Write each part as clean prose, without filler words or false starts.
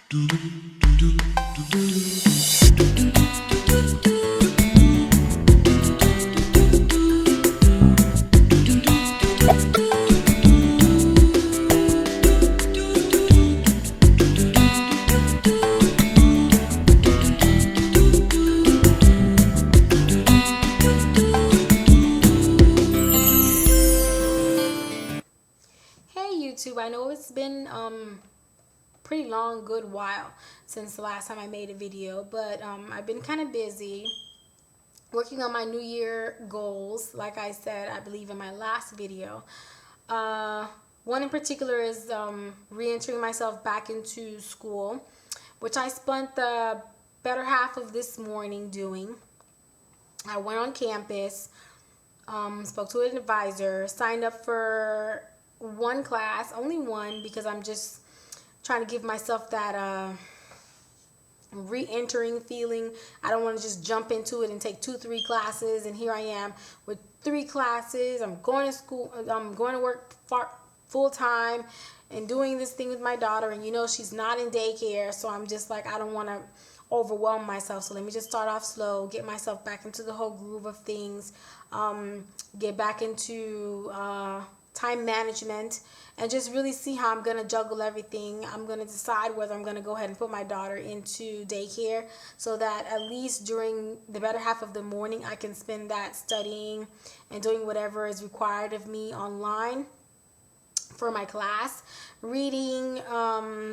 Hey YouTube, I know it's been pretty long, good while since the last time I made a video, but I've been kind of busy working on my New Year goals. Like I said, I believe in my last video. One in particular is re-entering myself back into school, which I spent the better half of this morning doing. I went on campus, spoke to an advisor, signed up for one class, only one, because I'm just trying to give myself that re-entering feeling. I don't want to just jump into it and take 2-3 classes, and here I am with 3 classes. I'm going to school, I'm going to work full time and doing this thing with my daughter, and she's not in daycare, so I'm just like, I don't want to overwhelm myself, so let me just start off slow, get myself back into the whole groove of things, get back into time management, and just really see how I'm going to juggle everything. I'm going to decide whether I'm going to go ahead and put my daughter into daycare so that at least during the better half of the morning I can spend that studying and doing whatever is required of me online for my class, reading,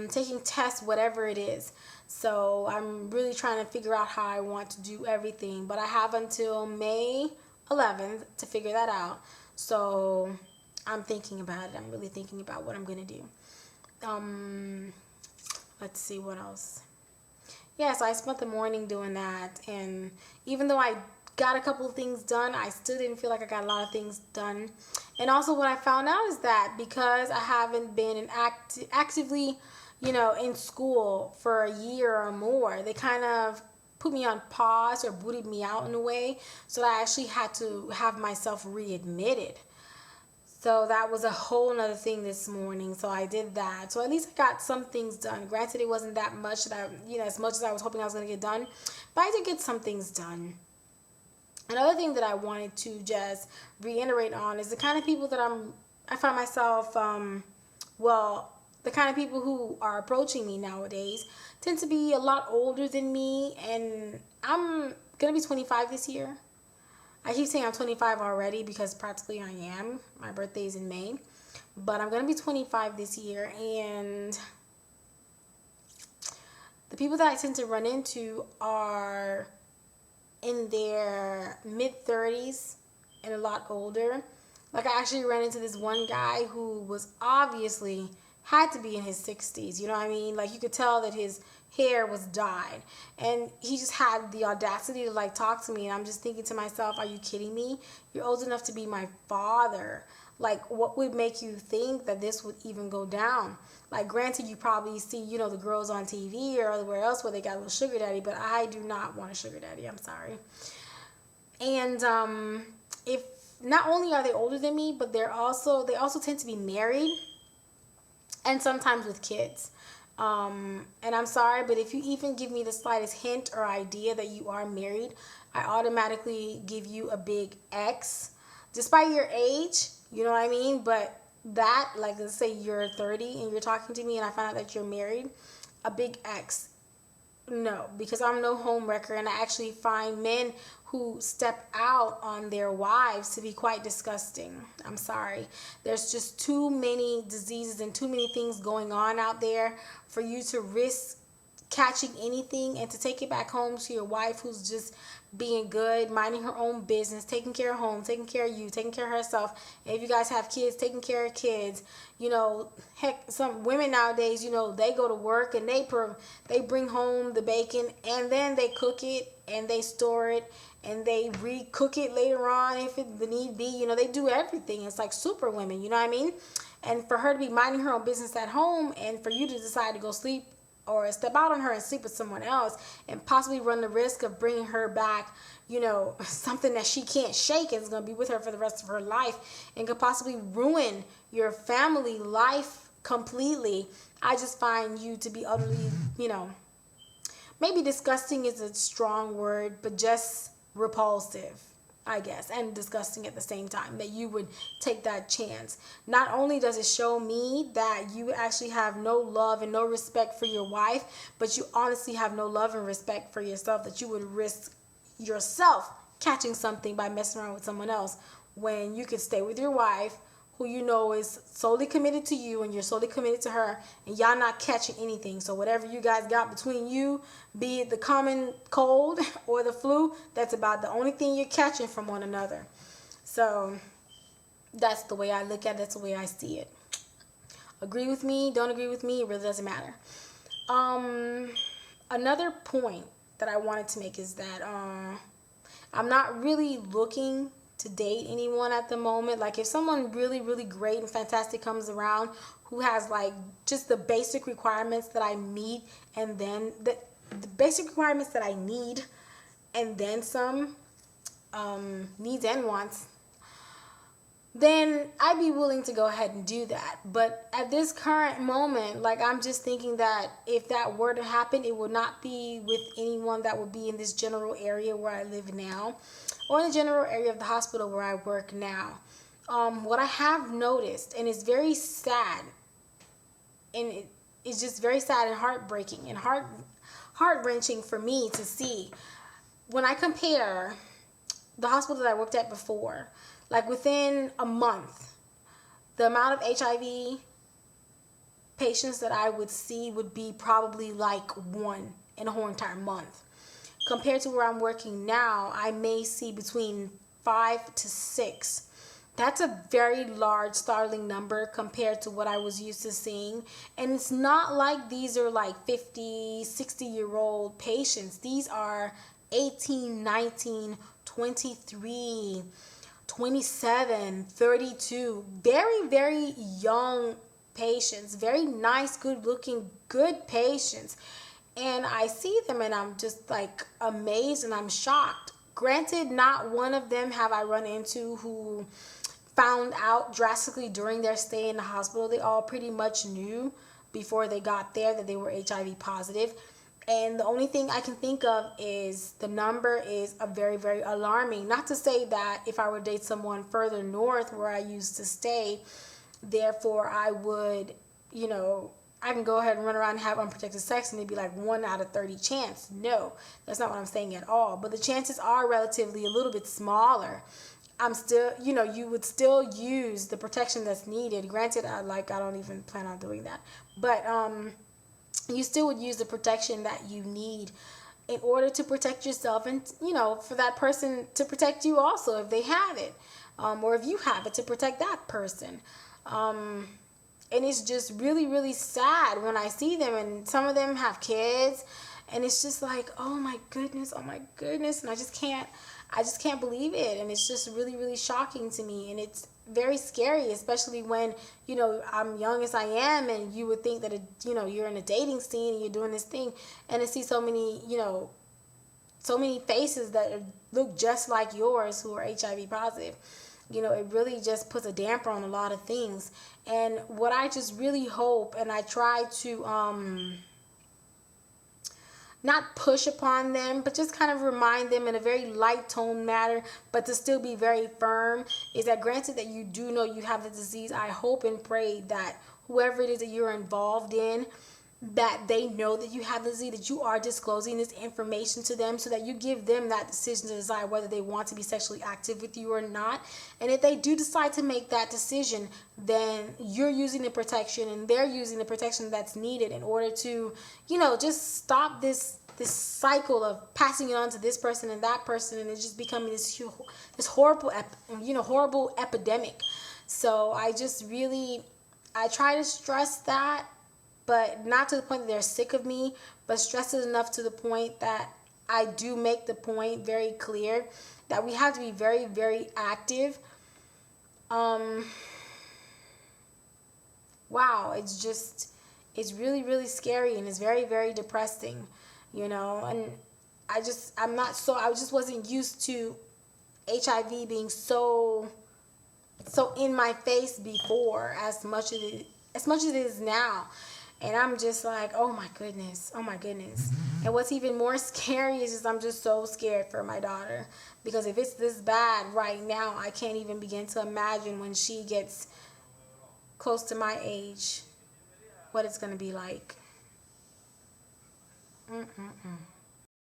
taking tests, whatever it is. So I'm really trying to figure out how I want to do everything, but I have until May 11th to figure that out. So I'm thinking about it. I'm really thinking about what I'm going to do. Let's see what else. Yeah, so I spent the morning doing that, and even though I got a couple of things done, I still didn't feel like I got a lot of things done. And also what I found out is that because I haven't been actively, in school for a year or more, they kind of put me on pause or booted me out in a way, so I actually had to have myself readmitted. So that was a whole nother thing this morning. So I did that. So at least I got some things done. Granted, it wasn't that much that as much as I was hoping I was going to get done, but I did get some things done. Another thing that I wanted to just reiterate on is the kind of people that I find myself, the kind of people who are approaching me nowadays tend to be a lot older than me, and I'm going to be 25 this year. I keep saying I'm 25 already because practically I am. My birthday is in May. But I'm going to be 25 this year, and the people that I tend to run into are in their mid-30s and a lot older. Like, I actually ran into this one guy who was obviously had to be in his 60s, you know what I mean? Like, you could tell that his hair was dyed, and he just had the audacity to talk to me, and I'm just thinking to myself, are you kidding me? You're old enough to be my father. Like, what would make you think that this would even go down? Like, granted, you probably see, the girls on TV or everywhere else where they got a little sugar daddy, but I do not want a sugar daddy. I'm sorry. And if not only are they older than me, but they also tend to be married, and sometimes with kids. And I'm sorry, but if you even give me the slightest hint or idea that you are married, I automatically give you a big X. Despite your age, you know what I mean? But that, like, let's say you're 30 and you're talking to me and I find out that you're married, a big X. No, because I'm no home wrecker, and I actually find men who step out on their wives to be quite disgusting. I'm sorry. There's just too many diseases and too many things going on out there for you to risk catching anything and to take it back home to your wife who's just being good, minding her own business, taking care of home, taking care of you, taking care of herself. And if you guys have kids, taking care of kids. Heck, some women nowadays, they go to work and they bring home the bacon, and then they cook it and they store it and they re-cook it later on if the need be. They do everything. It's like super women, you know what I mean? And for her to be minding her own business at home, and for you to decide to go sleep or step out on her and sleep with someone else and possibly run the risk of bringing her back, something that she can't shake and is going to be with her for the rest of her life and could possibly ruin your family life completely. I just find you to be utterly, maybe disgusting is a strong word, but just repulsive, I guess, and disgusting at the same time, that you would take that chance. Not only does it show me that you actually have no love and no respect for your wife, but you honestly have no love and respect for yourself, that you would risk yourself catching something by messing around with someone else when you could stay with your wife, who you know is solely committed to you and you're solely committed to her, and y'all not catching anything. So whatever you guys got between you, be it the common cold or the flu, that's about the only thing you're catching from one another. So that's the way I look at it. That's the way I see it. Agree with me, don't agree with me, it really doesn't matter. Another point that I wanted to make is that I'm not really looking to date anyone at the moment. Like, if someone really, really great and fantastic comes around who has like just the basic requirements that I meet, and then the basic requirements that I need, and then some, needs and wants, then I'd be willing to go ahead and do that. But at this current moment, like, I'm just thinking that if that were to happen, it would not be with anyone that would be in this general area where I live now, or in the general area of the hospital where I work now. What I have noticed, and it's very sad, and it's just very sad and heartbreaking and heart-wrenching for me to see, when I compare the hospital that I worked at before, like within a month, the amount of HIV patients that I would see would be probably like one in a whole entire month. Compared to where I'm working now, I may see between 5 to 6. That's a very large, startling number compared to what I was used to seeing. And it's not like these are like 50, 60-year-old patients. These are 18, 19, 23, 27, 32, very, very young patients, very nice, good looking, good patients. And I see them and I'm just like amazed and I'm shocked. Granted, not one of them have I run into who found out drastically during their stay in the hospital. They all pretty much knew before they got there that they were HIV positive. And the only thing I can think of is the number is a very, very alarming. Not to say that if I were to date someone further north where I used to stay, therefore I would, I can go ahead and run around and have unprotected sex and it'd be like 1 out of 30 chance. No, that's not what I'm saying at all. But the chances are relatively a little bit smaller. I'm still, you would still use the protection that's needed. Granted, I don't even plan on doing that. But you still would use the protection that you need in order to protect yourself and, for that person to protect you also if they have it. Or if you have it, to protect that person. And it's just really, really sad when I see them, and some of them have kids, and it's just like, oh my goodness, and I just can't believe it, and it's just really, really shocking to me, and it's very scary, especially when, I'm young as I am, and you would think that, you're in a dating scene and you're doing this thing, and to see so many faces that look just like yours who are HIV positive. It really just puts a damper on a lot of things. And what I just really hope, and I try to not push upon them, but just kind of remind them in a very light tone manner, but to still be very firm, is that granted that you do know you have the disease, I hope and pray that whoever it is that you're involved in, that they know that you have the disease, that you are disclosing this information to them so that you give them that decision to decide whether they want to be sexually active with you or not. And if they do decide to make that decision, then you're using the protection and they're using the protection that's needed in order to, just stop this cycle of passing it on to this person and that person, and it's just becoming this horrible epidemic. So I try to stress that, but not to the point that they're sick of me, but stress it enough to the point that I do make the point very clear that we have to be very, very active. Wow, it's really, really scary, and it's very, very depressing, and I just wasn't used to HIV being so in my face before as much as as much as it is now. And I'm just like, oh my goodness, oh my goodness. And what's even more scary is just I'm just so scared for my daughter, because if it's this bad right now, I can't even begin to imagine when she gets close to my age what it's going to be like. Mm-mm-mm.